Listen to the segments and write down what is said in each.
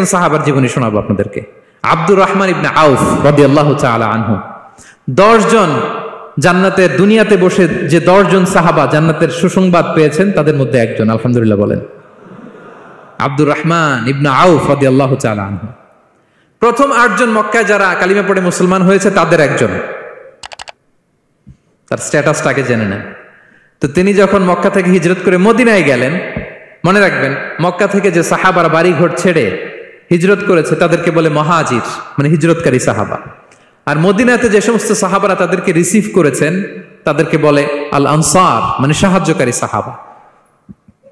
একজন সাহাবার জীবনী শোনাবো আপনাদেরকে। আব্দুর রহমান ইবনে আউফ রাদিয়াল্লাহু তাআলা আনহু। 10 জন জান্নাতের দুনিয়াতে বসে যে 10 জন সাহাবা জান্নাতের সুসংবাদ পেয়েছেন তাদের মধ্যে একজন, আলহামদুলিল্লাহ বলেন। আব্দুর রহমান ইবনে আউফ রাদিয়াল্লাহু তাআলা আনহু প্রথম 8 জন মক্কায় যারা কালিমা পড়ে মুসলমান হয়েছে তাদের একজন। তার স্ট্যাটাসটাকে জেনে নেন। তো তিনি যখন মক্কা থেকে হিজরত করে মদিনায় গেলেন, মনে রাখবেন মক্কা থেকে যে সাহাবারা বাড়ি ঘর ছেড়ে হিজরত করেছে তাদেরকে বলে মহাজির, মানে হিজরতকারী সাহাবা। আর মদিনাতে যে সমস্ত সাহাবারা তাদেরকে রিসিভ করেছেন তাদেরকে বলে আল আনসার, মানে সাহায্যকারী সাহাবা।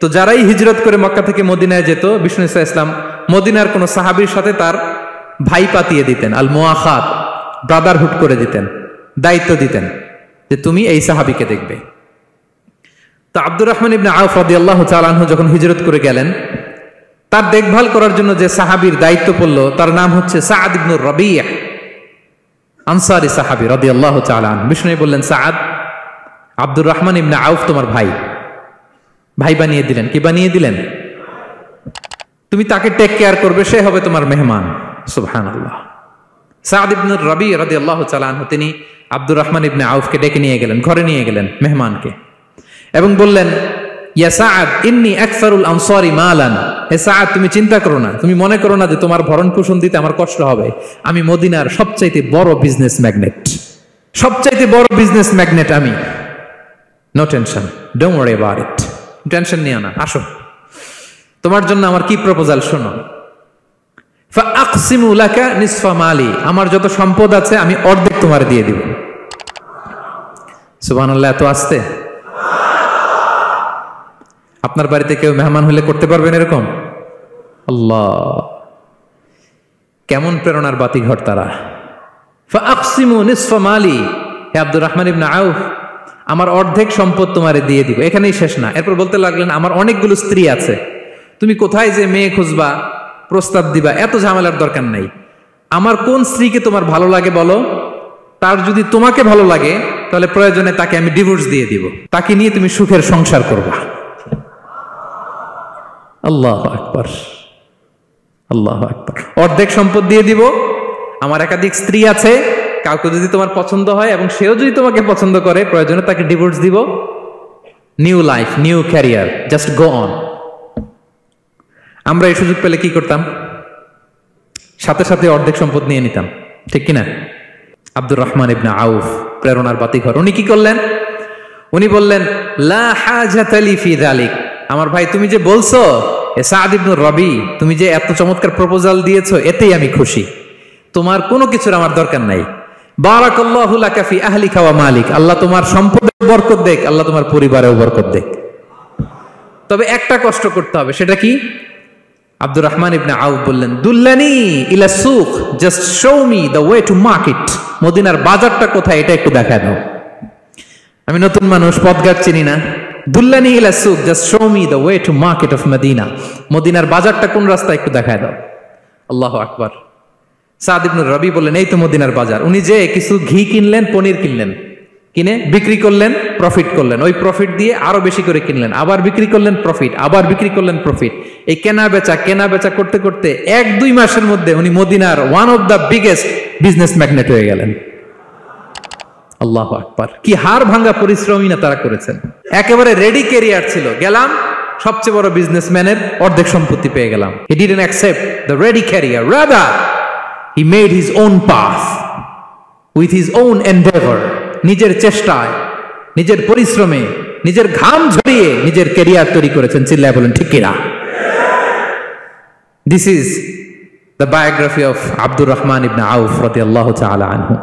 তো যারাই হিজরত করে মক্কা থেকে মদিনায় যেত, বিষ্ণু ইসলাম মদিনার কোন সাহাবীর সাথে তার ভাই পাতিয়ে দিতেন, আল মুআখাত, ব্রাদারহুড করে দিতেন, দায়িত্ব দিতেন যে তুমি এই সাহাবীকে দেখবে। তো আব্দুর রহমান ইবনে আউফ রাদিয়াল্লাহু তাআলা আনহু যখন হিজরত করে গেলেন, তার দেখভাল করার জন্য যে সাহাবীর দায়িত্ব পড়ল তার নাম হচ্ছে সাআদ ইবনে রাবিয়া, আনসারী সাহাবী রাদিয়াল্লাহু তাআলা আনহু। বিষ্ণু বললেন, সাআদ, আব্দুর রহমান ইবনে আউফ তোমার ভাই, ভাই বানিয়ে দিলেন। কি বানিয়ে দিলেন? তুমি তাকে টেক কেয়ার করবে, সে হবে তোমার মেহমান। সুবহানাল্লাহ। সাআদ ইবনে রাবি রাদিয়াল্লাহু তাআলা আনহু তিনি আব্দুর রহমান ইবনে আউফকে ডেকে নিয়ে গেলেন, ঘরে নিয়ে গেলেন মেহমানকে, এবং বললেন, ইয়া সাআদ ইন্নী আকসারুল আনসারি মালান। হে সাআদ, তুমি চিন্তা করো না, তুমি মনে করো না যে তোমার ভরণ পোষণ দিতে আমার কষ্ট হবে। আমি মদিনার সবচাইতে বড় বিজনেস ম্যাগনেট, সবচাইতে বড় বিজনেস ম্যাগনেট আমি। No tension, don't worry about it. Tension নিও না, আসো, তোমার জন্য আমার কি প্রপোজাল শোনো। ফাআকসিমু লাকা নিসফা মালি, আমার যত সম্পদ আছে আমি অর্ধেক তোমার দিয়ে দিব। সুবহানাল্লাহ। এত আসতে আপনার বাড়িতে কেউ মেহমান হলে করতে পারবেন এরকম? আল্লাহ, কেমন প্রেরণার বাতিঘর তারা। ফাআকসিমু নিসফা মালি, হে আব্দুর রহমান ইবনে আউফ, আমার অর্ধেক সম্পদ তোমারে দিয়ে দিব। এখানেই শেষ না, এরপর বলতে লাগলেন, আমার অনেকগুলো স্ত্রী আছে, তুমি কোথায় যে মেয়ে খুঁজবা, প্রস্তাব দিবা, এত ঝামেলার দরকার নাই। আমার কোন স্ত্রীকে তোমার ভালো লাগে বলো, তার যদি তোমাকে ভালো লাগে তাহলে প্রয়োজনে তাকে আমি ডিভোর্স দিয়ে দিব, তাকে নিয়ে তুমি সুখের সংসার করবা। আল্লাহু আকবার, আল্লাহু আকবার। অর্ধেক সম্পদ দিয়ে দিব, আমার একাধিক স্ত্রী আছে, কাউকে যদি তোমার পছন্দ হয় এবং সেও যদি তোমাকে পছন্দ করে প্রয়োজনে তাকে ডিভোর্স দিব। New life, new career, just go on. আমরা এই সুযোগ পেলে কি করতাম? সাথে সাথে অর্ধেক সম্পদ নিয়ে নিতাম, ঠিক কিনা? আব্দুর রহমান ইবনে আউফ প্রেরণার বাতিঘর। উনি কি করলেন? উনি বললেন, লা হাজাতা লি ফি যালিক। আমার ভাই, তুমি যে বলছো এ সাআদ ইবনে রাবি, তুমি যে এত চমৎকার প্রপোজাল দিয়েছো, এতেই আমি খুশি, তোমার কোনো কিছুর আমার দরকার নাই। বারাকাল্লাহু লাকা ফি আহলিকা ওয়া মালিক, আল্লাহ তোমার সম্পদে বরকত দেখ, আল্লাহ তোমার পরিবারেও বরকত দেখ। তবে একটা কষ্ট করতে হবে, সেটা কি? আব্দুর রহমান ইবনে আউফ বললেন, দুল্লানি ইলা সুক, just show me the way to market. মদিনার বাজারটা কোথায় এটা একটু দেখায় দাও। আমি নতুন মানুষ, পথঘাট চিনি না। দুল্লানি ইলা সুক, just show me the way to market of Medina. মদিনার বাজারটা কোন রাস্তা একটু দেখায় দাও। আল্লাহু আকবার। সাদ ইবনে রাবি বললেন, এই তো মদিনার বাজার। উনি যে কিছু ঘি কিনলেন, পনির কিনলেন, কিনে বিক্রি করলেন, প্রফিট করলেন। ওই প্রফিট দিয়ে আরো বেশি করে কিনলেন, আবার বিক্রি করলেন, প্রফিট, আবার বিক্রি করলেন, প্রফিট। এই কেনা বেচা করতে করতে 1-2 মাসের মধ্যে উনি মদিনার one of the biggest business magnate হয়ে গেলেন। আল্লাহু আকবার। কি হাড় ভাঙা পরিশ্রমই না তারা করেছেন। একেবারে রেডি ক্যারিয়ার ছিল, গেলাম সবচেয়ে বড় বিজনেসম্যানের অর্ধেক সম্পত্তি পেয়ে গেলাম। He didn't accept the ready career, rather he made his own path with his own endeavor. নিজের চেষ্টায়, নিজের পরিশ্রমে, নিজের ঘাম ঝরিয়ে নিজের ক্যারিয়ার তৈরি করেছেন। চিল্লায় বলেন ঠিক কিনা? This is the biography of Abdur Rahman ibn Auf radiyallahu ta'ala anhu.